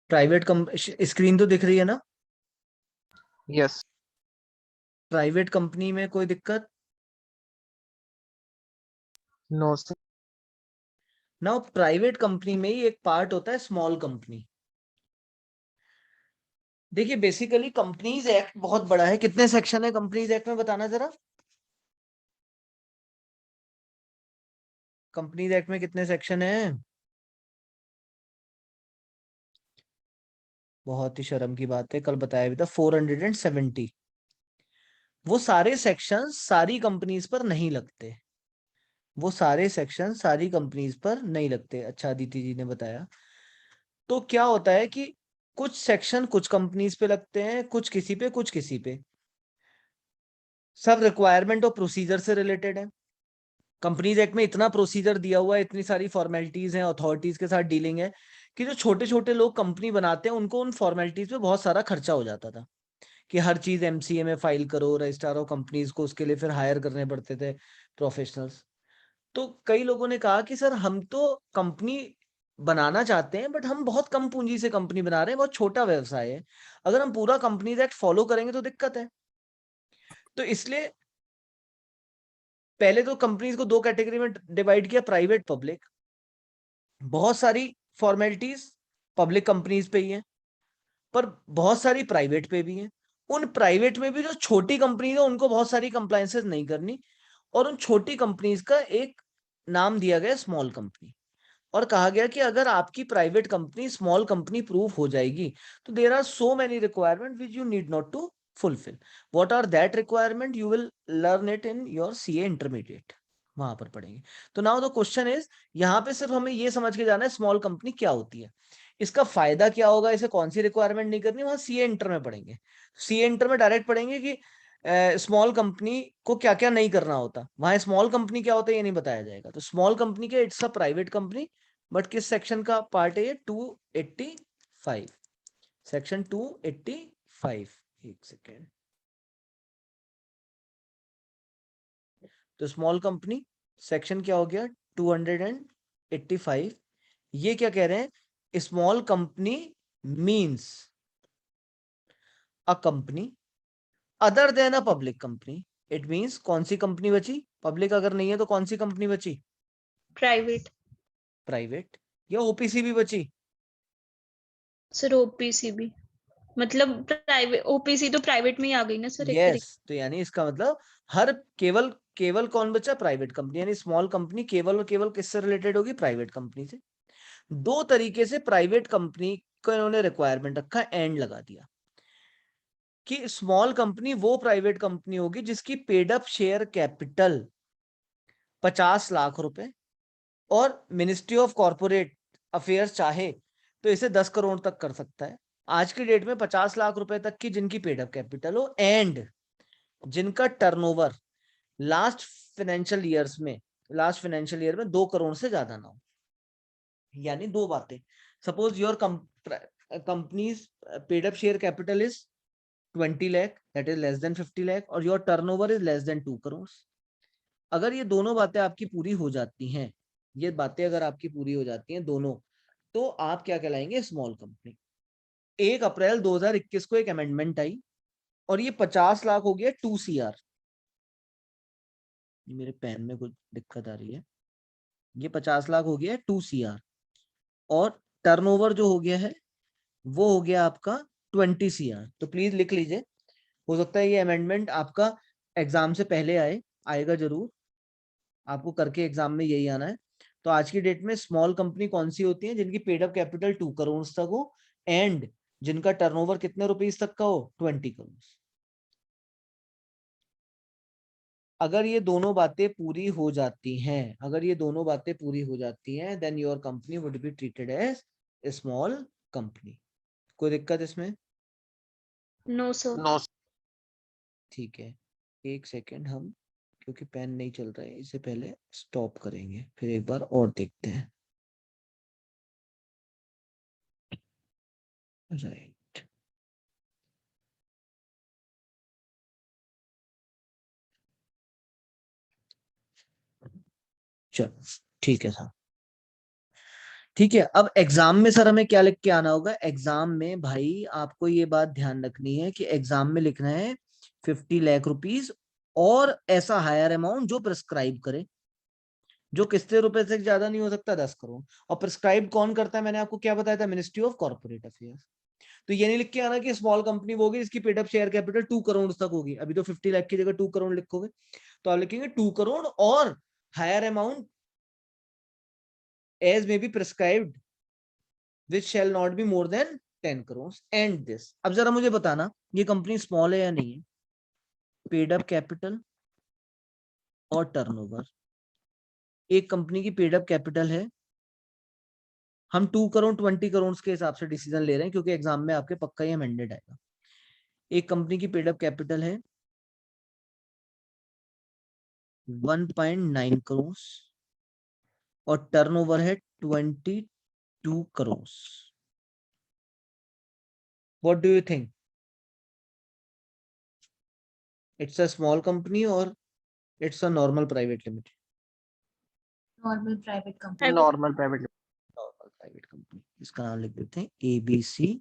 Private screen तो दिख रही है ना? यस। प्राइवेट कंपनी में कोई दिक्कत? No sir. ना, प्राइवेट कंपनी में ही एक पार्ट होता है स्मॉल कंपनी। देखिए बेसिकली कंपनीज एक्ट बहुत बड़ा है। कितने सेक्शन है कंपनीज एक्ट में, बताना जरा। कंपनीज एक्ट में कितने सेक्शन है? बहुत ही शर्म की बात है, कल बताया भी था 470। वो सारे सेक्शन सारी कंपनीज पर नहीं लगते। वो सारे सेक्शन सारी कंपनीज पर नहीं लगते। अच्छा, अदिति जी ने बताया। तो क्या होता है कि कुछ सेक्शन कुछ कंपनीज पे लगते हैं, कुछ किसी पे, कुछ किसी पे। सब रिक्वायरमेंट और प्रोसीजर से रिलेटेड है। कंपनीज एक्ट में इतना प्रोसीजर दिया हुआ है, इतनी सारी फॉर्मेलिटीज हैं, अथॉरिटीज के साथ डीलिंग है, कि जो छोटे छोटे लोग कंपनी बनाते हैं उनको उन फॉर्मेलिटीज पे बहुत सारा खर्चा हो जाता था। कि हर चीज एमसीए में फाइल करो, रजिस्ट्रार ऑफ कंपनीज को, उसके लिए फिर हायर करने पड़ते थे प्रोफेशनल्स। तो कई लोगों ने कहा कि सर हम तो कंपनी बनाना चाहते हैं, बट हम बहुत कम पूंजी से कंपनी बना रहे हैं, बहुत छोटा व्यवसाय है, अगर हम पूरा कंपनीज एक्ट फॉलो करेंगे तो दिक्कत है। तो इसलिए पहले तो कंपनीज को दो कैटेगरी में डिवाइड किया, प्राइवेट पब्लिक। बहुत सारी फॉर्मेलिटीज पब्लिक कंपनीज पे ही है, पर बहुत सारी प्राइवेट पे भी है। उन प्राइवेट में भी जो छोटी कंपनी है उनको बहुत सारी कंप्लायंसेस नहीं करनी, और उन छोटी कंपनीज का एक नाम दिया गया स्मॉल कंपनी। और कहा गया कि अगर आपकी private company small company prove हो जाएगी तो there are so many requirement which you need not to fulfil. What are that requirement, you will learn it in your CA intermediate, वहां पर पढ़ेंगे। तो नाउ द क्वेश्चन इज, यहाँ पे सिर्फ हमें ये समझ के जाना है स्मॉल कंपनी क्या होती है, इसका फायदा क्या होगा, इसे कौन सी रिक्वायरमेंट नहीं करनी, वहां सीए इंटर में पढ़ेंगे। सीए इंटर में डायरेक्ट पढ़ेंगे कि स्मॉल कंपनी को क्या क्या नहीं करना होता। वहां स्मॉल कंपनी क्या होता है ये नहीं बताया जाएगा। तो स्मॉल कंपनी के it's a private company, but किस सेक्शन का पार्ट है ये? 285, सेक्शन 285। एक सेकेंड। तो स्मॉल कंपनी सेक्शन क्या हो गया? 285। ये क्या कह रहे हैं? Small company means a company other than a public company. It means कौन सी कंपनी बची? पब्लिक अगर नहीं है तो कौन सी कंपनी बची? प्राइवेट। प्राइवेट। या ओपीसी भी बची? सर ओपीसी भी, मतलब प्राइवेट ओपीसी तो प्राइवेट में ही आ गई ना सर, एक तरीके। यस, तो यानी इसका मतलब हर केवल केवल कौन बचा? Private company. यानी स्मॉल कंपनी केवल और केवल किससे रिलेटेड होगी? प्राइवेट कंपनी से। दो तरीके से प्राइवेट कंपनी को इन्होंने रिक्वायरमेंट रखा, एंड लगा दिया कि स्मॉल कंपनी वो प्राइवेट कंपनी होगी जिसकी paid up share capital 50 lakh रुपए, और मिनिस्ट्री ऑफ कॉर्पोरेट अफेयर्स चाहे तो इसे 10 करोड़ तक कर सकता है। आज की डेट में 50 लाख रुपए तक की जिनकी पेड अप कैपिटल हो, एंड जिनका टर्नओवर लास्ट फाइनेंशियल ईयर में 2 करोड़ से ज्यादा ना हो। यानी दो बातें, suppose your companies paid up share capital is 20 lakh, that is less than 50 lakh, और your turnover is less than 2 crore. अगर ये दोनों बातें आपकी पूरी हो जाती हैं, ये बातें अगर आपकी पूरी हो जाती हैं दोनों, तो आप क्या कहलाएंगे? Small company. 1 अप्रैल 2021 को एक अमेंडमेंट आई, और ये 50 लाख हो गया 2 CR। मेरे पेन में कुछ दिक्कत आ रही है। ये 50 लाख हो गया 2 CR, और टर्नओवर जो हो गया है वो हो गया आपका 20 CR। तो प्लीज लिख लीजिए, हो सकता है ये अमेंडमेंट आपका एग्जाम से पहले आएगा जरूर, आपको करके एग्जाम में यही आना है। तो आज की डेट में स्मॉल कंपनी कौन सी होती है? जिनकी पेड अप कैपिटल 2 करोड़ तक हो, एंड जिनका टर्नओवर कितने रुपीस तक का हो? 20 करोड़। अगर ये दोनों बातें पूरी हो जाती हैं, अगर ये दोनों बातें पूरी हो जाती हैं, then your company would be treated as small company. कोई दिक्कत इसमें? No sir. नो। ठीक है, एक सेकेंड, हम क्योंकि पेन नहीं चल रहा है इसे पहले स्टॉप करेंगे, फिर एक बार और देखते हैं। राइट, चलो ठीक है साहब। ठीक है, अब एग्जाम में सर हमें क्या लिख के आना होगा? एग्जाम में भाई आपको ये बात ध्यान रखनी है कि एग्जाम में लिखना है 50 लाख रुपीस और ऐसा हायर अमाउंट जो प्रिस्क्राइब करे, जो कितने रुपए से ज्यादा नहीं हो सकता, 10 करोड़। और प्रिस्क्राइब कौन करता है? मैंने आपको क्या बताया था? Ministry of corporate affairs. तो ये नहीं लिख के आना कि स्मॉल कंपनी वो होगी जिसकी paid up share capital 2 crore तक होगी। अभी तो 50 लाख की जगह 2 करोड़ लिखोगे, तो आप लिखेंगे 2 करोड़ और higher amount as may be prescribed which shall not be more than 10 crores and this। अब जरा मुझे बताना ये कंपनी स्मॉल है या नहीं है? पेड अप कैपिटल और टर्नओवर। एक कंपनी की पेड अप कैपिटल है, हम 2 करोड़ 20 करोड़ के हिसाब से डिसीजन ले रहे हैं क्योंकि एग्जाम में आपके पक्का ही अमेंडेड आएगा। एक कंपनी की पेड अप कैपिटल है 1.9 करोड़ और टर्नओवर है 22 crore. What do you think? It's a small company और it's a normal private limited? Normal private company. Normal private normal private company. इसका नाम लिख देते हैं एबीसी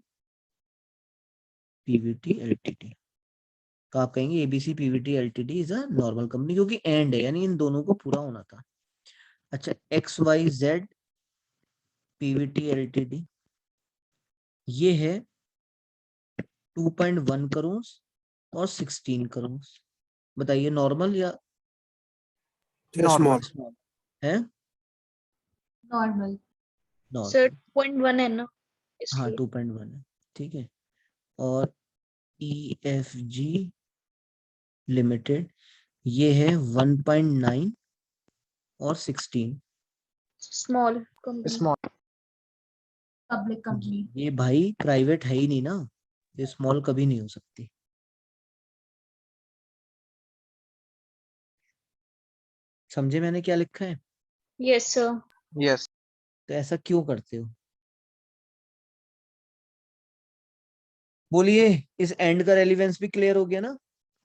पीवीटी एलटीडी। तो आप कहेंगे ABC PVT LTD is a normal company क्योंकि एंड है, यानी इन दोनों को पूरा होना था। अच्छा, X Y Z PVT LTD ये है 2.1 करोड़ और 16 करोड़। बताइए नॉर्मल या नॉर्मल स्मॉल है? नॉर्मल। Sir normal. 0.1 है ना, हाँ इसलिए 2.1 है, ठीक है। और EFG लिमिटेड ये है 1.9 और 16। Small company. Small public company. ये भाई प्राइवेट है ही नहीं ना, ये स्मॉल कभी नहीं हो सकती। समझे मैंने क्या लिखा है? Yes sir. यस तो ऐसा क्यों करते हो? बोलिए, इस एंड का रेलिवेंस भी क्लियर हो गया ना?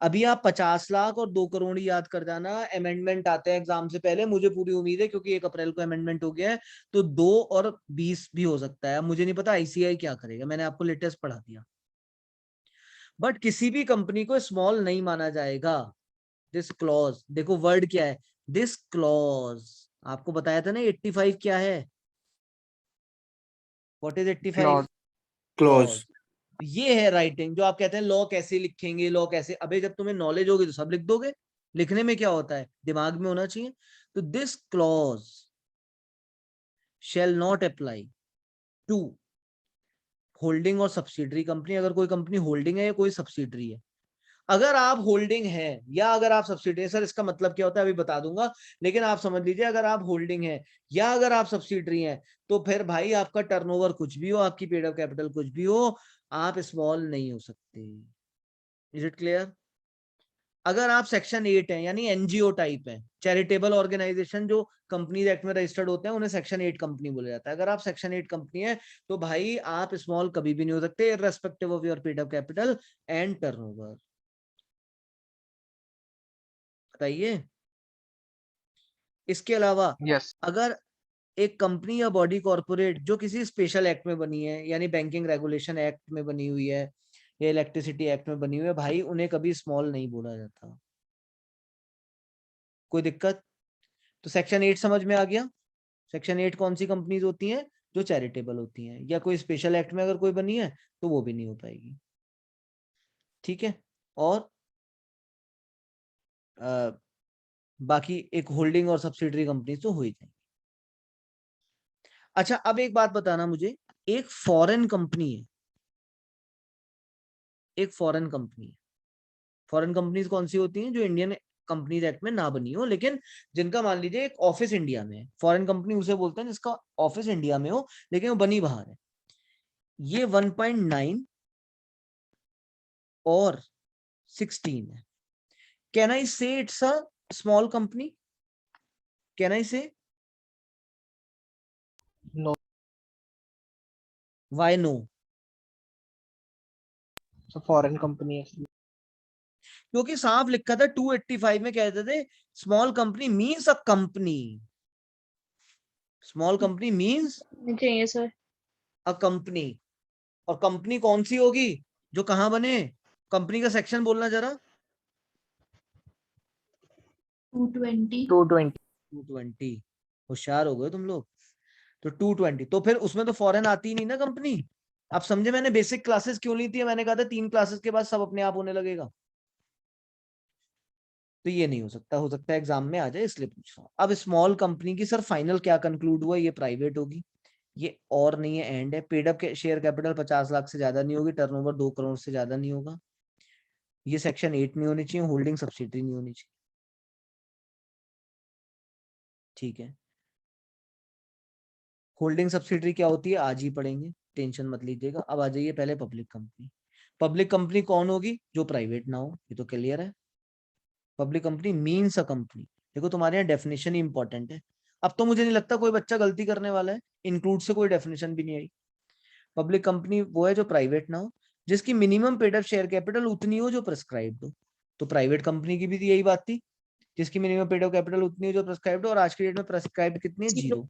अभी आप 50 लाख और 2 करोड़ याद कर जाना, अमेंडमेंट आते हैं एग्जाम से पहले, मुझे पूरी उम्मीद है क्योंकि 1 अप्रैल को अमेंडमेंट हो गया है, तो 2 और 20 भी हो सकता है। मुझे नहीं पता आईसीआई क्या करेगा, मैंने आपको लेटेस्ट पढ़ा दिया। बट किसी भी कंपनी को स्मॉल नहीं माना जाएगा। दिस क्लॉज, देखो वर्ड क्या है, दिस क्लॉज। आपको बताया था ना 85 क्या है? What is 85? क्लॉज। ये है राइटिंग, जो आप कहते हैं लॉ कैसे लिखेंगे, लॉ कैसे। अबे जब तुम्हें नॉलेज होगी तो सब लिख दोगे, लिखने में क्या होता है, दिमाग में होना चाहिए। तो this clause shall not apply to holding और सब्सिडरी कंपनी। अगर कोई कंपनी होल्डिंग है या कोई सब्सिडरी है, अगर आप होल्डिंग है या अगर आप सब्सिडरी है, सर इसका मतलब क्या होता है अभी बता दूंगा, लेकिन आप समझ लीजिए अगर आप होल्डिंग है या अगर आप सब्सिडरी हैं, तो फिर भाई आपका टर्नओवर कुछ भी हो, आपकी पेड अप कैपिटल कुछ भी हो, आप स्मॉल नहीं हो सकते। Is it clear? अगर आप सेक्शन 8 है यानी एनजीओ टाइप है, चैरिटेबल ऑर्गेनाइजेशन जो कंपनीज एक्ट में रजिस्टर्ड होते हैं, उन्हें सेक्शन 8 कंपनी बोला जाता है। अगर आप सेक्शन 8 कंपनी है तो भाई आप स्मॉल कभी भी नहीं हो सकते, irrespective of your paid up capital and turnover. बताइए। इसके अलावा यस अगर एक कंपनी या बॉडी कॉर्पोरेट जो किसी स्पेशल एक्ट में बनी है, यानी बैंकिंग रेगुलेशन एक्ट में बनी हुई है या इलेक्ट्रिसिटी एक्ट में बनी हुई है, भाई उन्हें कभी स्मॉल नहीं बोला जाता। कोई दिक्कत? तो सेक्शन 8 समझ में आ गया। सेक्शन 8 कौन सी कंपनीज होती हैं? जो चैरिटेबल होती हैं या कोई स्पेशल एक्ट में अगर कोई बनी है तो वो भी नहीं हो पाएगी। ठीक है। और बाकी एक होल्डिंग और सब्सिडरी कंपनी तो हो ही जाएगी। अच्छा, अब एक बात बताना मुझे, एक फॉरेन कंपनी है, एक फॉरेन कंपनी है। फॉरेन कंपनीज कौन सी होती हैं? जो इंडियन कंपनीज एक्ट में ना बनी हो लेकिन जिनका मान लीजिए एक ऑफिस इंडिया में है। फॉरेन कंपनी उसे बोलते हैं जिसका ऑफिस इंडिया में हो लेकिन वो बनी बाहर है। ये 1.9 और 16 है। Can I say it's a small company? Can I say? No why no? Foreign company है क्योंकि साफ लिखा था 285 में, कहते थे small company means a company. Small company means चाहिए सर। अ कंपनी, और कंपनी कौन सी होगी, जो कहाँ बने, कंपनी का सेक्शन बोलना जरा। 220. 220. 220, होशियार हो गए तुम लोग। तो 220, तो फिर उसमें तो फॉरेन आती ही नहीं ना कंपनी। आप समझे मैंने बेसिक क्लासेस क्यों ली थी, मैंने कहा था 3 क्लासेस के बाद सब अपने आप होने लगेगा। तो ये नहीं हो सकता है एग्जाम में आ जाए, इसलिए पूछ रहा हूँ। अब स्मॉल कंपनी की सर फाइनल क्या कंक्लूड हुआ, ये प्राइवेट होगी, ये और नहीं है, एंड है। पेड अप के शेयर कैपिटल 50 लाख से ज्यादा नहीं होगी, टर्नओवर 2 करोड़ से ज्यादा नहीं होगा, ये सेक्शन 8 नहीं होनी चाहिए, होल्डिंग सब्सिडी नहीं होनी चाहिए। ठीक है, होल्डिंग सब्सिडी क्या होती है आज ही पढ़ेंगे, टेंशन मत लीजिएगा। अब आ जाइए पहले पब्लिक कंपनी। पब्लिक कंपनी कौन होगी, जो प्राइवेट ना हो, ये तो क्लियर है। Public company means a company, देखो तुम्हारे यहाँ डेफिनेशन ही इंपॉर्टेंट है। अब तो मुझे नहीं लगता कोई बच्चा गलती करने वाला है, इंक्लूड से कोई डेफिनेशन भी नहीं आई। पब्लिक कंपनी वो है जो प्राइवेट ना हो, जिसकी minimum paid up share capital उतनी हो जो प्रेस्क्राइब्ड हो। तो प्राइवेट कंपनी की भी यही बात थी, जिसकी मिनिमम पेड अप कैपिटल उतनी हो जो प्रेस्क्राइब्ड हो, और आज की डेट में प्रेस्क्राइब्ड कितनी है, 0।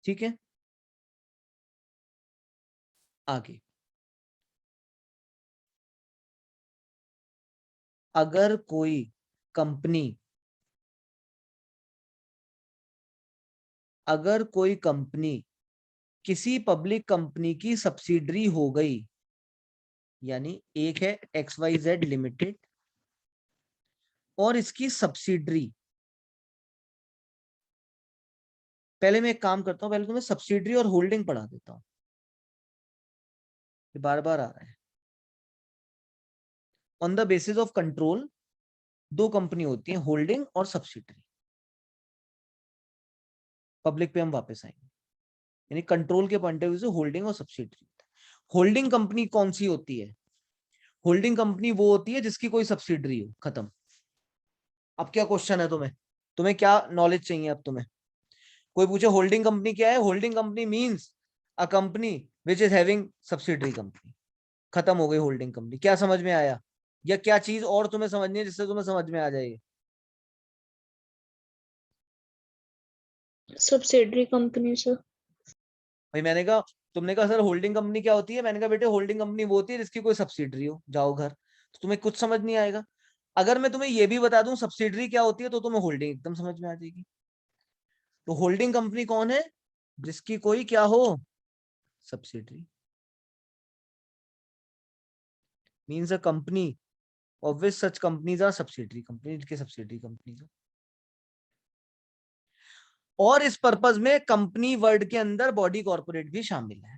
ठीक है, आगे। अगर कोई कंपनी किसी पब्लिक कंपनी की सब्सिडरी हो गई, यानी एक है XYZ लिमिटेड और इसकी सब्सिडरी, पहले मैं एक काम करता हूं, पहले तुम्हें सब्सिडरी और होल्डिंग पढ़ा देता हूं, ये बार बार आ रहा है। On the basis of control 2 company होती है, होल्डिंग और सब्सिडरी। पब्लिक पे हम वापस आएंगे, यानी कंट्रोल के पॉइंट ऑफ व्यू से होल्डिंग और सब्सिडरी। होल्डिंग कंपनी कौन सी होती है, होल्डिंग कंपनी वो होती है जिसकी कोई सब्सिडरी हो, खत्म। अब क्या क्वेश्चन है तुम्हें, तुम्हें क्या नॉलेज चाहिए अब तुम्हें। कोई पूछे होल्डिंग कंपनी क्या है, holding company means a company which is having subsidiary company. खत्म हो गई होल्डिंग कंपनी। क्या समझ में आया, या क्या चीज और तुम्हें समझनी है जिससे तुम्हें समझ में आ जाएगी। Subsidiary company sir. भाई मैंने कहा, तुमने कहा सर होल्डिंग कंपनी क्या होती है, मैंने कहा बेटे होल्डिंग कंपनी वो होती है जिसकी कोई सब्सिडरी हो, जाओ घर। तो तुम्हें कुछ समझ नहीं आएगा। अगर मैं तुम्हें ये भी बता दूं सब्सिडरी क्या होती है, तो तुम्हें होल्डिंग एकदम समझ में आ जाएगी। तो होल्डिंग कंपनी कौन है, जिसकी कोई क्या हो, subsidiary. Means a company of which such companies are subsidiary company, इनके subsidiary companies है। और इस पर्पज में कंपनी वर्ड के अंदर बॉडी कॉर्पोरेट भी शामिल है।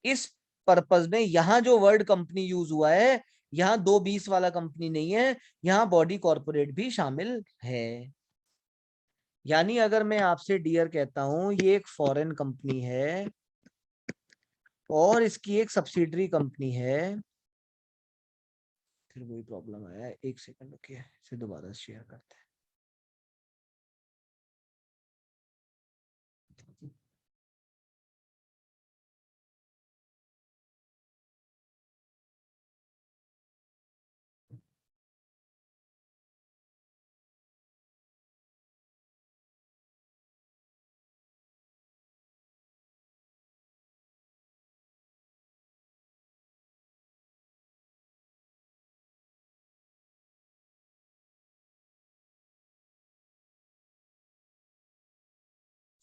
इस पर्पज में यहां जो वर्ड कंपनी यूज हुआ है, यहां 220 वाला कंपनी नहीं है, यहां बॉडी कॉर्पोरेट भी शामिल है। यानी अगर मैं आपसे डियर कहता हूं ये एक फॉरेन कंपनी है और इसकी एक सब्सिडरी कंपनी है, फिर वही प्रॉब्लम आया, एक सेकंड रुकिए, इसे दोबारा शेयर करते हैं।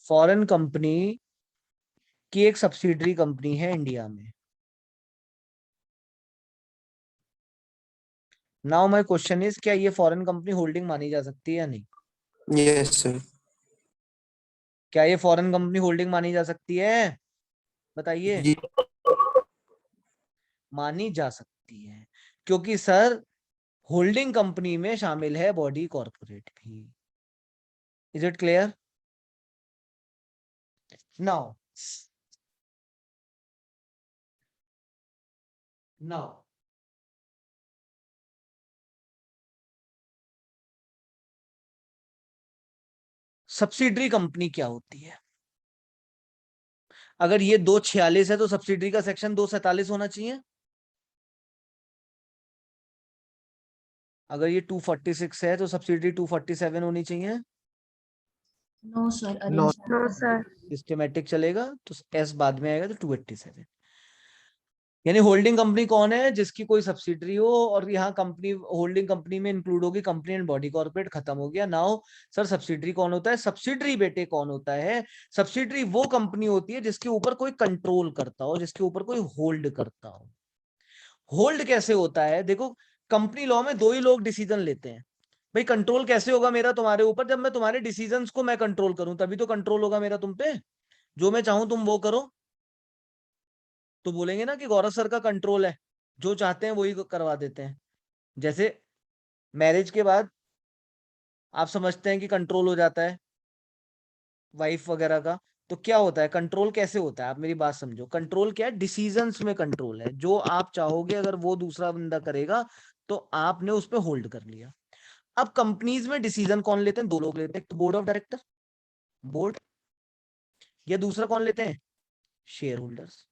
फॉरेन कंपनी की एक सब्सिडरी कंपनी है इंडिया में। नाउ माय क्वेश्चन इज, क्या ये फॉरेन कंपनी होल्डिंग मानी जा सकती है या नहीं। Yes, sir. क्या ये फॉरेन कंपनी होल्डिंग मानी जा सकती है, बताइए। जी. मानी जा सकती है, क्योंकि सर होल्डिंग कंपनी में शामिल है बॉडी कॉर्पोरेट भी। Is it clear now. Now subsidiary company क्या होती है। अगर ये 246 है तो सब्सिडरी का सेक्शन 247 होना चाहिए। अगर ये 246 है तो सब्सिडरी 247 होनी चाहिए। नो सर, No, अरेंज नो सर। सिस्टमेटिक चलेगा तो एस बाद में आएगा तो 287। यानी होल्डिंग कंपनी कौन है? जिसकी कोई सब्सिडरी हो और यहाँ कंपनी होल्डिंग कंपनी में इंक्लूड होगी कंपनी एंड बॉडी कॉर्पोरेट, खत्म हो गया। नाउ सर सब्सिडरी कौन होता है? सब्सिडरी बेटे कौन होता है? सब्सिडरी वो कंपनी होती है जिसके ऊपर कोई कंट्रोल करता हो, जिसके ऊपर कोई होल्ड करता हो। होल्ड कैसे होता है? देखो कंपनी लॉ में दो ही लोग डिसीजन लेते हैं। भाई कंट्रोल कैसे होगा मेरा तुम्हारे ऊपर? जब मैं तुम्हारे डिसीजंस को मैं कंट्रोल करूं तभी तो कंट्रोल होगा मेरा तुम पे। जो मैं चाहूं तुम वो करो तो बोलेंगे ना कि गौरव सर का कंट्रोल है, जो चाहते हैं वही करवा देते हैं। जैसे मैरिज के बाद आप समझते हैं कि कंट्रोल हो जाता है वाइफ वगैरह का, तो क्या होता है कंट्रोल? कैसे होता है आप मेरी बात समझो। कंट्रोल क्या है? डिसीजंस में कंट्रोल है। जो आप चाहोगे अगर वो दूसरा बंदा करेगा तो आपने उस पर होल्ड कर लिया। अब कंपनीज में डिसीजन कौन लेते हैं? दो लोग लेते हैं, एक तो बोर्ड ऑफ डायरेक्टर, बोर्ड, या दूसरा कौन लेते हैं? Shareholders.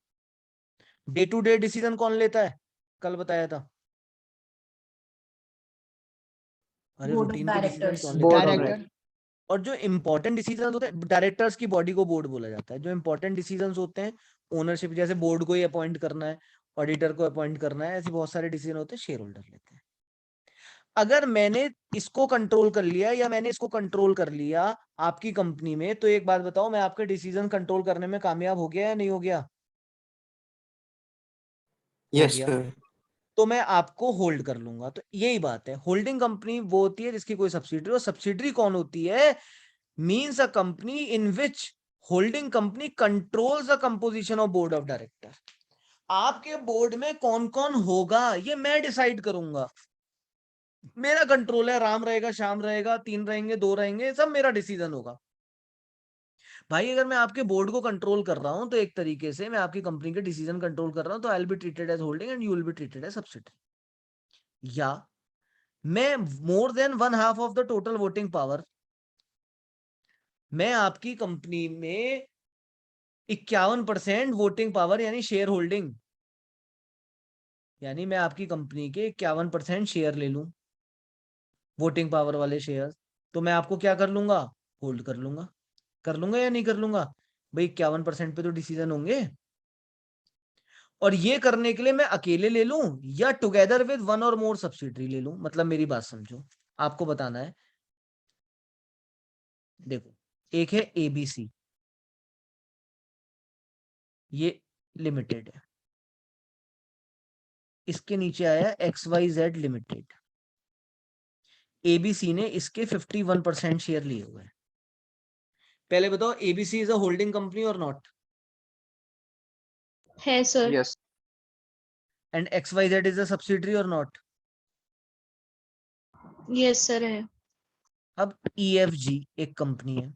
Day to day decision कौन लेता है? कल बताया था। अरे बोर्ड ऑफ रूटीन के डिसीजन डायरेक्टर्स। कौन लेता board है? of board. directors. और जो इंपॉर्टेंट डिसीजन होते हैं डायरेक्टर्स की बॉडी को बोर्ड बोला जाता है। जो इंपॉर्टेंट डिसीजंस होते हैं ओनरशिप, जैसे बोर्ड को ही अपॉइंट करना है, ऑडिटर को अपॉइंट करना है, ऐसे बहुत सारे डिसीजन होते हैं शेयर होल्डर लेते हैं। अगर मैंने इसको कंट्रोल कर लिया या मैंने इसको कंट्रोल कर लिया आपकी कंपनी में, तो एक बात बताओ, मैं आपके डिसीजन कंट्रोल करने में कामयाब हो गया या नहीं हो गया? हो Yes, गया। sir. तो मैं आपको होल्ड कर लूंगा। तो यही बात है, होल्डिंग कंपनी वो होती है जिसकी कोई सब्सिडरी। और सब्सिडरी कौन होती है? Means a company in which holding company controls the composition of board of director. आपके बोर्ड में कौन कौन होगा ये मैं डिसाइड करूंगा, मेरा कंट्रोल है। राम रहेगा, श्याम रहेगा, 3 रहेंगे, 2 रहेंगे, सब मेरा डिसीजन होगा। भाई अगर मैं आपके बोर्ड को कंट्रोल कर रहा हूं तो एक तरीके से मैं आपकी कंपनी के डिसीजन कंट्रोल कर रहा हूं, तो I will be treated as holding and you will be treated as subsidiary. या मैं more than 1/2 of the total voting power, मैं आपकी कंपनी में 51% वोटिंग पावर यानी शेयर होल्डिंग, यानी मैं आपकी कंपनी के 51% शेयर ले लूं, वोटिंग पावर वाले शेयर, तो मैं आपको क्या कर लूंगा? होल्ड कर लूंगा। कर लूंगा या नहीं कर लूंगा? भाई 51% पे तो डिसीजन होंगे। और ये करने के लिए मैं अकेले ले लूं या टुगेदर विद वन और मोर सब्सिडरी ले लूं? मतलब मेरी बात समझो, आपको बताना है। देखो एक है एबीसी, ये लिमिटेड है। इसके नीचे आया XYZ लिमिटेड। एबीसी ने इसके 51% शेयर लिए हुए हैं। पहले बताओ ABC is a holding company और नॉट? है sir. Yes. And XYZ is a subsidiary और नॉट? यस सर है। अब EFG एक कंपनी है।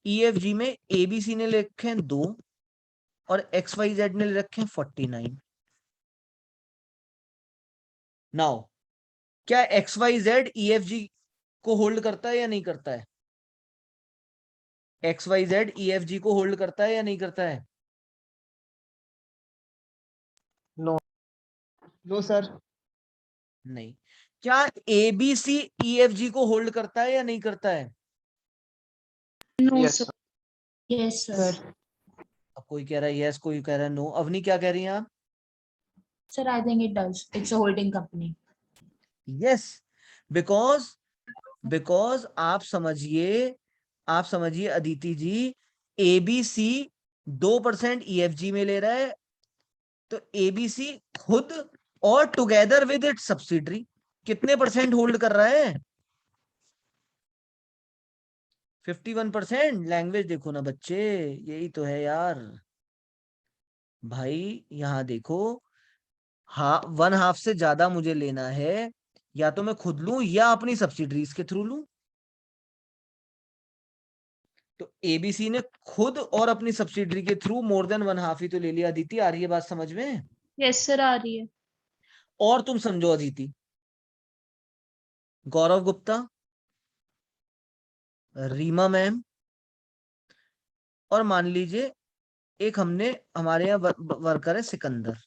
EFG में एबीसी ने ले रखे हैं 2 और XYZ ने ले रखे हैं 49। नाउ क्या XYZ EFG को होल्ड करता है या नहीं करता है? XYZ EFG को होल्ड करता है या नहीं करता है? No. No, sir. नहीं। क्या ABC EFG को होल्ड करता है या नहीं करता है? No Yes, sir. sir. Yes sir. अब कोई कह रहा है यस, कोई कह रहा है नो। अवनी क्या कह रही हैं आप? Sir I think it does, it's a holding company. Yes, because because आप समझिए अदिति जी, एबीसी 2% EFG में ले रहा है, तो एबीसी खुद और टुगेदर विद इट सब्सिडरी कितने परसेंट होल्ड कर रहा है? 51%। लैंग्वेज देखो ना बच्चे, यही तो है यार। भाई यहां देखो, हाँ 1/2 से ज्यादा मुझे लेना है, या तो मैं खुद लूं या अपनी सब्सिडरीज के थ्रू लूं। तो एबीसी ने खुद और अपनी सब्सिडरी के थ्रू मोर देन 1/2 ही तो ले लिया। अदिति आ रही है बात समझ में? यस सर आ रही है। और तुम समझो अदिति, गौरव गुप्ता, रीमा मैम, और मान लीजिए एक हमने हमारे यहाँ वर्कर है सिकंदर।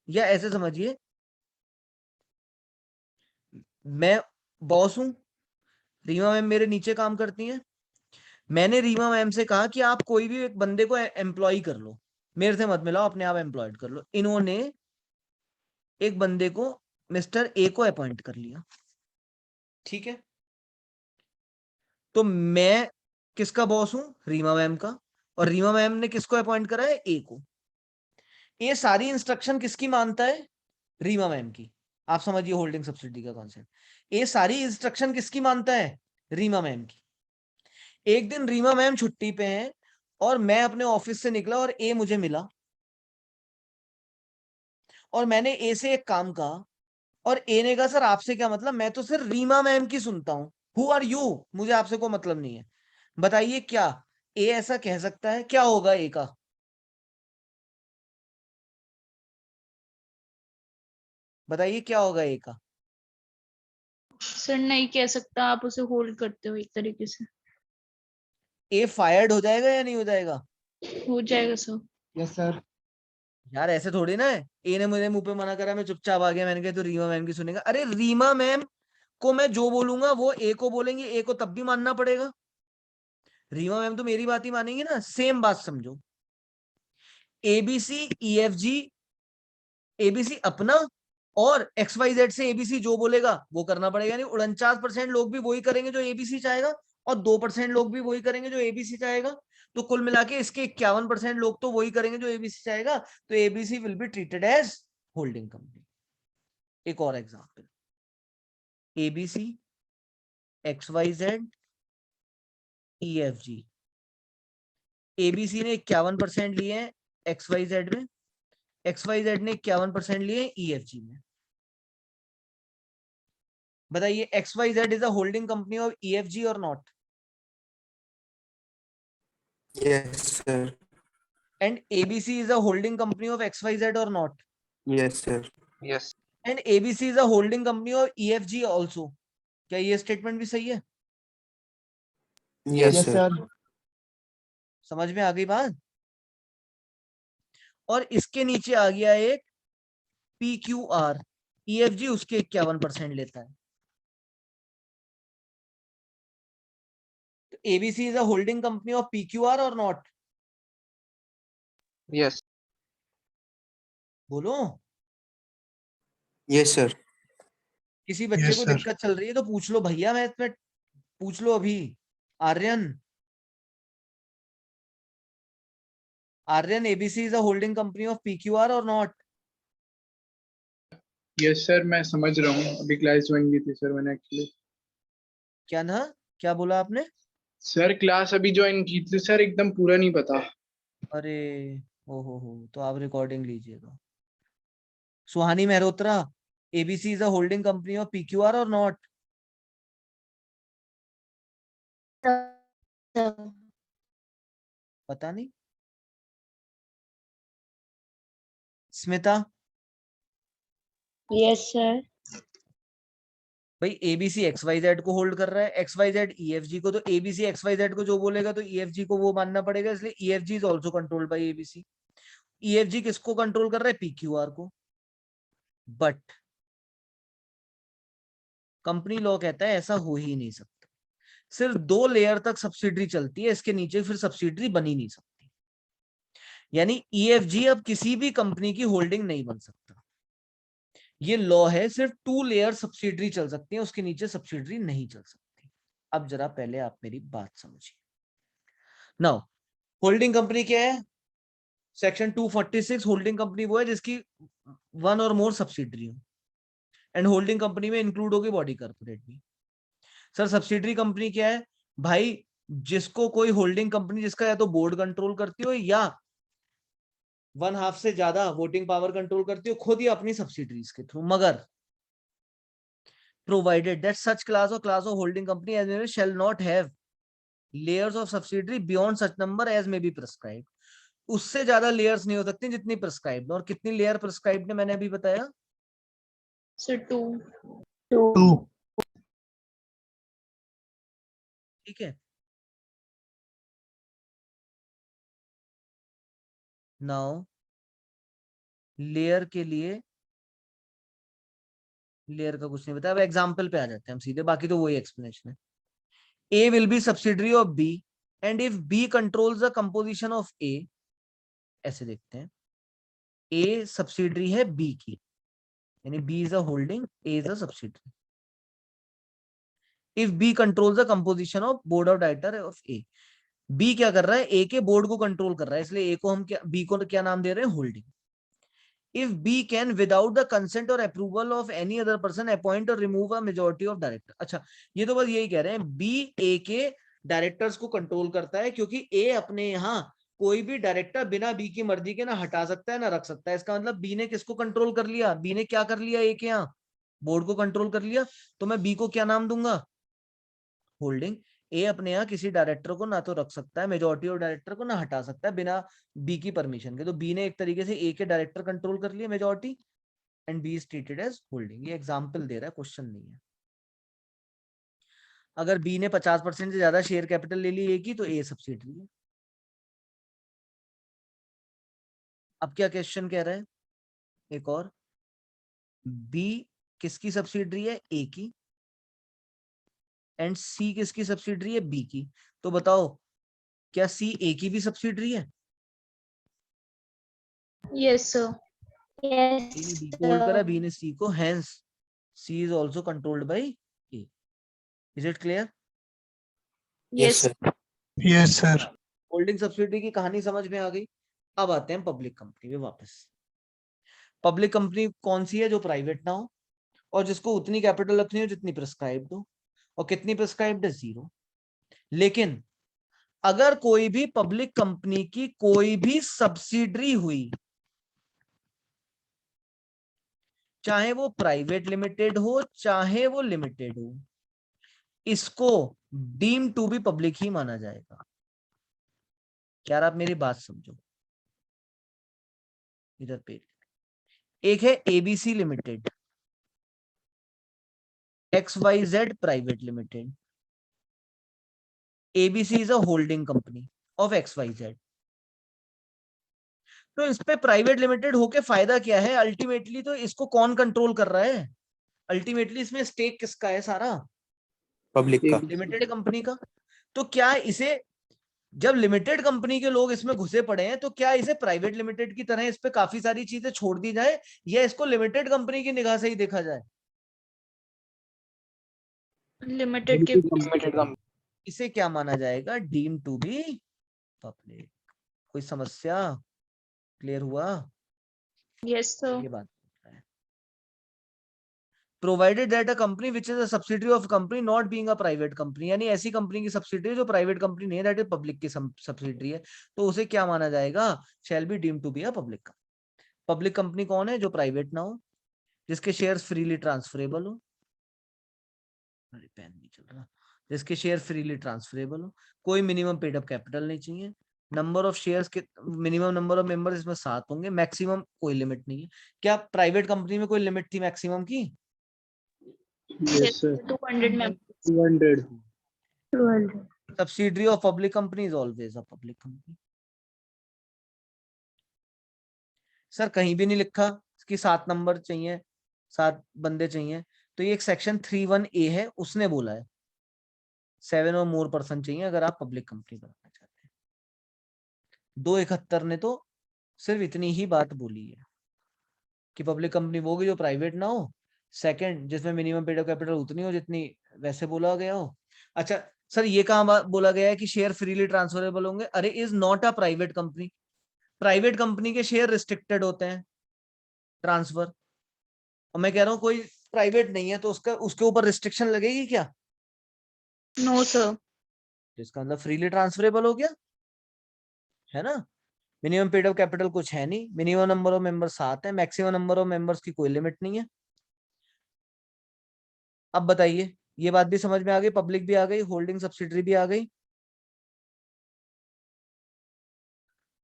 या ऐसे समझिए, मैं बॉस हूं, रीमा मैम मेरे नीचे काम करती हैं, मैंने रीमा मैम से कहा कि आप कोई भी एक बंदे को एम्प्लॉय कर लो, मेरे से मत मिलाओ, अपने आप एम्प्लॉयड कर लो। इन्होंने एक बंदे को मिस्टर ए को अपॉइंट कर लिया, ठीक है। तो मैं किसका बॉस हूं? रीमा मैम का। और रीमा मैम ने किसको अपॉइंट करा है? ए को। ये सारी इंस्ट्रक्शन किसकी मानता है? रीमा मैम की। आप समझिए होल्डिंग सब्सिडी का कॉन्सेप्ट। ये सारी इंस्ट्रक्शन किसकी मानता है? रीमा मैम की। एक दिन रीमा मैम छुट्टी पे हैं और मैं अपने ऑफिस से निकला और ए मुझे मिला और मैंने ए से एक काम कहा और ए ने कहा सर आपसे क्या मतलब, मैं तो सिर्फ रीमा मैम की सुनता हूं, हु आर यू, मुझे आपसे कोई मतलब नहीं है। बताइए क्या ए ऐसा कह सकता है? क्या होगा ए का? बताइए क्या होगा ए का? सर नहीं कह सकता, आप उसे होल्ड करते हो एक तरीके से। ए फायर्ड हो जाएगा या नहीं हो जाएगा? हो जाएगा सर। Yes sir. यार ऐसे थोड़ी ना है, ए ने मुझे मुंह पे मना करा, मैं चुपचाप आ गया, मैंने कहा तो रीमा मैम की सुनेगा। अरे रीमा मैम को मैं जो बोलूंगा वो ए को बोलेंगे, ए को तब भी मानना पड़ेगा। रीमा मैम तो मेरी बात ही मानेंगी ना। सेम बात समझो, एबीसी ईएफजी, एबीसी अपना और एक्स वाई जेड से एबीसी जो बोलेगा वो करना पड़ेगा। नहीं 49% लोग भी वही करेंगे जो एबीसी चाहेगा और 2% लोग भी वही करेंगे जो एबीसी चाहेगा। तो कुल मिला के इसके 51% लोग तो वही करेंगे जो एबीसी चाहेगा। तो ABC will be treated as holding company. एक और example, ABC X Y Z EFG. ABC ने 51% लिए हैं एक्स वाई जेड में, एक्स वाई जेड ने 51% लिए हैं ईएफजी में। बताइए X Y Z is a holding company of EFG और नॉट? Yes, sir. And ABC is a holding company of XYZ or not? Yes, sir. Yes. And ABC is a holding company of EFG also. क्या ये statement भी सही है? Yes, yes sir. Sir. समझ में आ गई बात? और इसके नीचे आ गया एक PQR, EFG उसके 51% लेता है। तो ABC is a holding company of PQR or not? Yes. बोलो। Yes, sir. किसी बच्चे Yes, को sir. दिक्कत चल रही है तो पूछ लो भैया, मैं इसमें पूछ लो अभी। Aryan, Aryan, ABC is a holding company of PQR और नॉट? यस सर, मैं समझ रहा हूँ। अभी क्लास ज्वाइन की थी सर मैंने एक्चुअली। क्या ना, क्या बोला आपने? सर क्लास अभी ज्वाइन की थी सर, एकदम पूरा नहीं पता। अरे हो, तो आप रिकॉर्डिंग लीजिएगा। Suhani Mehrotra, ABC is a holding company of PQR और नॉट? पता नहीं। Smita, yes sir. भाई एबीसी एक्स वाई जेड को होल्ड कर रहा है, एक्स वाई जेड ईएफजी को, तो एबीसी एक्स वाई जेड को जो बोलेगा तो ईएफजी को वो मानना पड़ेगा, इसलिए EFG is also controlled by ABC. EFG किसको कंट्रोल कर रहा है? पीक्यूआर को। बट कंपनी लॉ कहता है ऐसा हो ही नहीं सकता। सिर्फ 2 लेयर तक सब्सिडरी चलती है, इसके नीचे फिर सब्सिडरी बन ही नहीं सकती। यानी ईएफजी अब किसी भी कंपनी की होल्डिंग नहीं बन सकता। ये लॉ है, सिर्फ 2 लेयर सब्सिडरी चल सकती है, उसके नीचे सब्सिडरी नहीं चल सकती। अब जरा पहले आप मेरी बात समझिए। नाउ होल्डिंग कंपनी क्या है? सेक्शन 246, होल्डिंग कंपनी वो है जिसकी 1 और मोर सब्सिडरी हो। एंड होल्डिंग कंपनी में इंक्लूड होगी बॉडी कॉर्पोरेट भी। सर सब्सिडरी कंपनी क्या है? भाई जिसको कोई होल्डिंग कंपनी जिसका या तो बोर्ड कंट्रोल करती हो या 1/2 से ज्यादा वोटिंग पावर कंट्रोल करती हो खुद या अपनी सब्सिडरीज के थ्रू, मगर provided that such class or class of holding company as may shall not have layers of subsidiary beyond such number as may be prescribed। उससे ज्यादा लेयर्स नहीं हो सकती जितनी प्रिस्क्राइब्ड। और कितनी लेयर प्रिस्क्राइब्ड है मैंने अभी बताया? सर 2। ठीक है। नाउ लेयर के लिए लेयर का कुछ नहीं बताया। अब एग्जाम्पल पे आ जाते हैं हम सीधे, बाकी तो वही एक्सप्लेनेशन है। A will be subsidiary of B and if B controls the composition of A, ऐसे देखते हैं, A सब्सिडरी है B की, यानी B is a holding, A is a subsidiary. If B controls the composition of board of director of A, B क्या कर रहा है, A के बोर्ड को कंट्रोल कर रहा है, इसलिए A को हम क्या, B को क्या नाम दे रहे हैं, holding. If B can without the consent or approval of any other person appoint or remove a majority of director. अच्छा, ये तो बस यही कह रहे हैं, B A के डायरेक्टर्स को कंट्रोल करता है, क्योंकि A अपने यहाँ कोई भी डायरेक्टर बिना B की मर्जी के ना हटा सकता है ना रख सकता है. इसका मतलब B ने किसको कंट्रोल कर लिया, B ने क्या कर लिया, A के यहाँ बोर्ड को कंट्रोल कर लिया. तो मैं B को क्या नाम दूंगा, होल्डिंग. ए अपने यहाँ किसी डायरेक्टर को ना तो रख सकता है, मेजॉरिटी ऑफ डायरेक्टर को ना हटा सकता है बिना बी की परमिशन के. तो बी ने एक तरीके से ए के डायरेक्टर कंट्रोल कर लिया, majority, and B is treated as holding. ये एग्जांपल दे रहा है, क्वेश्चन नहीं है. अगर बी ने 50% से ज्यादा शेयर कैपिटल ले ली ए की, तो ए सब्सिडरी है. अब क्या क्वेश्चन कह रहा है, एक और, बी किसकी सब्सिडरी है, ए की, एंड सी किसकी सब्सिडरी है, बी की. तो बताओ क्या सी ए की भी सब्सिडरी है? Yes sir. A ने B को होल्ड करा, B ने C को, hence C is also controlled by A. Is it clear? Yes, sir. Yes, sir. Holding subsidy की कहानी समझ में आ गई. अब आते हैं पब्लिक कंपनी में वापस. पब्लिक कंपनी कौन सी है, जो प्राइवेट ना हो और जिसको उतनी कैपिटल रखनी हो जितनी प्रिस्क्राइब्ड हो. और कितनी प्रिस्क्राइब्ड है, 0. लेकिन अगर कोई भी पब्लिक कंपनी की कोई भी सब्सिडरी हुई, चाहे वो प्राइवेट लिमिटेड हो चाहे वो लिमिटेड हो, इसको डीम टू बी पब्लिक ही माना जाएगा. यार आप मेरी बात समझो, इधर पे एक है ABC limited, XYZ private limited. ABC is a holding company of XYZ. तो इस पे प्राइवेट लिमिटेड होके फायदा क्या है, अल्टीमेटली तो इसको कौन कंट्रोल कर रहा है, अल्टीमेटली इसमें स्टेक किसका है, सारा Public का. लिमिटेड कंपनी का. तो क्या इसे, जब लिमिटेड कंपनी के लोग इसमें घुसे पड़े हैं, तो क्या इसे प्राइवेट लिमिटेड की तरह इस पे काफी सारी चीजें छोड़ दी जाए, या इसको लिमिटेड कंपनी की निगाह से ही देखा जाए? लिमिटेड के इसे क्या माना जाएगा, डीम टू बी पब्लिक. कोई समस्या, क्लियर हुआ? Yes sir. ये बात है. Provided that a company which is a subsidiary of company not being a private company, यानी ऐसी कंपनी की सब्सिडरी जो प्राइवेट कंपनी नहीं है, दैट इज पब्लिक की सब्सिडरी है, तो उसे क्या माना जाएगा, shall be deem to be a public company. Public company कौन है, जो प्राइवेट ना हो, जिसके शेयर्स फ्रीली ट्रांसफरेबल हो, अरे पेन नहीं चल रहा, जिसके शेयर फ्रीली ट्रांसफरेबल हो, कोई मिनिमम पेड अप कैपिटल नहीं चाहिए, नंबर ऑफ शेयर्स के, मिनिमम नंबर ऑफ मेंबर्स इसमें 7 होंगे, मैक्सिमम कोई लिमिट नहीं है. क्या प्राइवेट कंपनी में कोई लिमिट थी मैक्सिमम की? Yes, sir. 200 members. 200. 200. Subsidiary of public company is always a public company. Sir कहीं भी नहीं लिखा कि 7 नंबर चाहिए, 7 बंदे चाहिए, तो ये एक सेक्शन 31A है, उसने बोला है 7 और मोर पर्सन चाहिए अगर आप पब्लिक कंपनी बनाना चाहते हैं. 271 ने तो सिर्फ इतनी ही बात बोली है कि पब्लिक कंपनी वो होगी जो प्राइवेट ना हो, सेकंड जिसमें मिनिमम पेड अप कैपिटल उतनी हो जितनी वैसे बोला गया हो. अच्छा सर ये कहाँ बोला गया है कि शेयर फ्रीली ट्रांसफरेबल होंगे? अरे is not a private company. Private company के शेयर रिस्ट्रिक्टेड होते हैं ट्रांसफर, और मैं कह रहा हूँ कोई प्राइवेट नहीं है तो उसका उसके ऊपर रिस्ट्रिक्शन लगेगी क्या? No sir. इसका मतलब फ्रीली ट्रांसफरेबल हो गया है ना. मिनिमम पेड अप कैपिटल कुछ है नहीं, मिनिमम नंबर ऑफ मेंबर्स 7 है, मैक्सिमम नंबर ऑफ मेंबर्स की कोई लिमिट नहीं है. अब बताइए, ये बात भी समझ में आ गई, पब्लिक भी आ गई, होल्डिंग सब्सिडरी भी आ गई.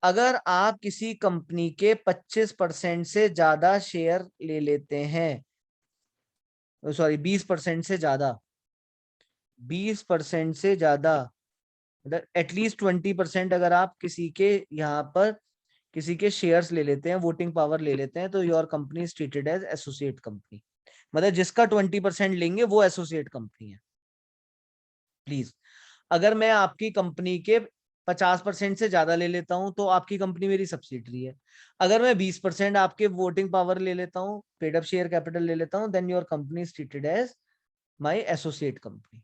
अगर आप किसी कंपनी के 25% से ज्यादा शेयर ले लेते हैं, सॉरी 20% से ज्यादा, 20% से ज्यादा, मतलब एटलीस्ट 20% अगर आप किसी के यहाँ पर किसी के शेयर्स ले लेते हैं, वोटिंग पावर ले लेते हैं, तो your company is treated as associate company. मतलब जिसका 20% लेंगे वो एसोसिएट कंपनी है। प्लीज, अगर मैं आपकी कंपनी के 50% से ज्यादा ले लेता हूं तो आपकी कंपनी मेरी सब्सिडरी है। अगर मैं 20% आपके वोटिंग पावर ले लेता हूं, पेड अप शेयर कैपिटल ले लेता हूं, then your company is treated as my associate company.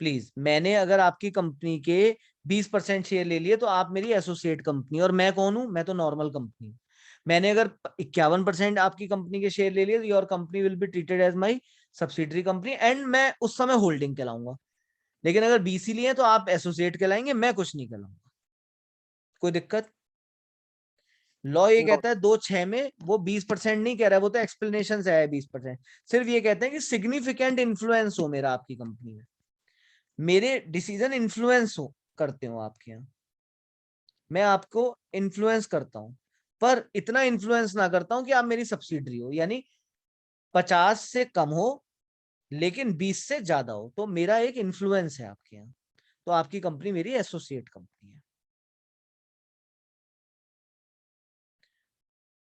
Please, मैंने अगर आपकी कंपनी के 20% शेयर ले लिए तो आप मेरी एसोसिएट कंपनी, और मैं कौन हूं? मैं तो नॉर्मल कंपनी हूं। मैंने अगर 51% आपकी कंपनी के शेयर ले लिए तो your company will be treated as my subsidiary company, and मैं उस समय होल्डिंग कहलाऊंगा। लेकिन अगर बीसी लिए तो आप एसोसिएट कहलाएंगे, मैं कुछ नहीं कहलाऊंगा। कोई दिक्कत? लॉ ये कहता है 2(6) में वो 20% नहीं कह रहा है, वो तो एक्सप्लेनेशन से आया 20%। सिर्फ ये कहते हैं कि सिग्निफिकेंट इन्फ्लुएंस हो मेरा आपकी कंपनी में, मेरे डिसीजन इन्फ्लुएंस हो करते हो आपके यहाँ, मैं आपको इन्फ्लुएंस करता हूं, पर इतना इन्फ्लुएंस ना करता हूं कि आप मेरी सब्सिडरी हो, यानी 50 से कम हो लेकिन 20 से ज्यादा हो, तो मेरा एक इन्फ्लुएंस है आपके यहाँ, तो आपकी कंपनी मेरी एसोसिएट कंपनी है।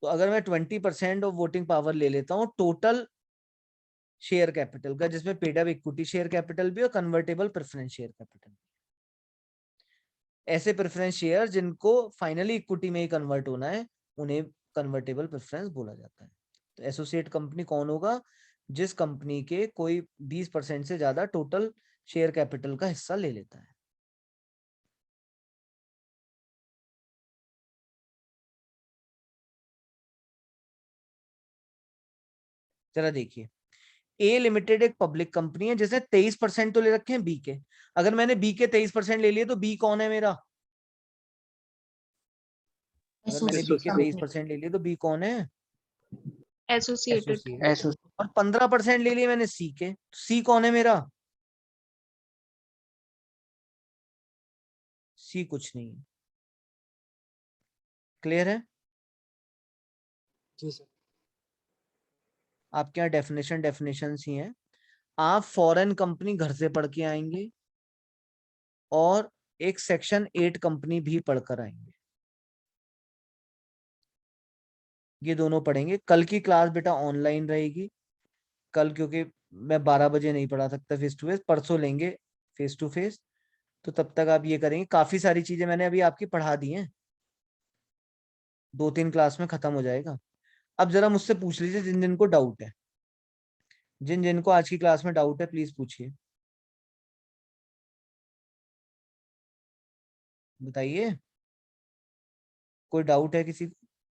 तो अगर मैं 20% ऑफ वोटिंग पावर ले लेता हूं टोटल शेयर कैपिटल का, जिसमें paid up equity share capital भी और कन्वर्टेबल प्रेफरेंस शेयर कैपिटल, ऐसे प्रेफरेंस शेयर जिनको फाइनली इक्विटी में ही कन्वर्ट होना है उन्हें कन्वर्टेबल प्रेफरेंस बोला जाता है। तो एसोसिएट कंपनी कौन होगा? जिस कंपनी के कोई 20% से ज्यादा टोटल शेयर कैपिटल का हिस्सा ले लेता है। जरा देखिए, ए लिमिटेड एक पब्लिक कंपनी है जिसने 23% तो ले रखे हैं बी के। अगर मैंने बी के 23% ले लिए तो बी कौन है मेरा? अगर मैंने बी के 23% ले लिए तो बी कौन है? एसोसिएटेड। एसोसिएट। और 15% ले लिए मैंने सी के, सी कौन है मेरा? सी कुछ नहीं है। क्लियर है? जी सर। आपके यहाँ डेफिनेशन ही है। आप फॉरेन कंपनी घर से पढ़ के आएंगे और एक सेक्शन 8 कंपनी भी पढ़कर आएंगे, ये दोनों पढ़ेंगे। कल की क्लास बेटा ऑनलाइन रहेगी कल, क्योंकि मैं 12 बजे नहीं पढ़ा सकता फेस टू फेस, परसों लेंगे फेस टू फेस। तो तब तक आप ये करेंगे, काफी सारी चीजें मैंने अभी आपकी पढ़ा दी हैं, 2-3 क्लास में खत्म हो जाएगा। अब जरा मुझसे पूछ लीजिए जिन जिन को डाउट है, जिन जिन को आज की क्लास में डाउट है प्लीज पूछिए, बताइए। कोई डाउट है किसी को?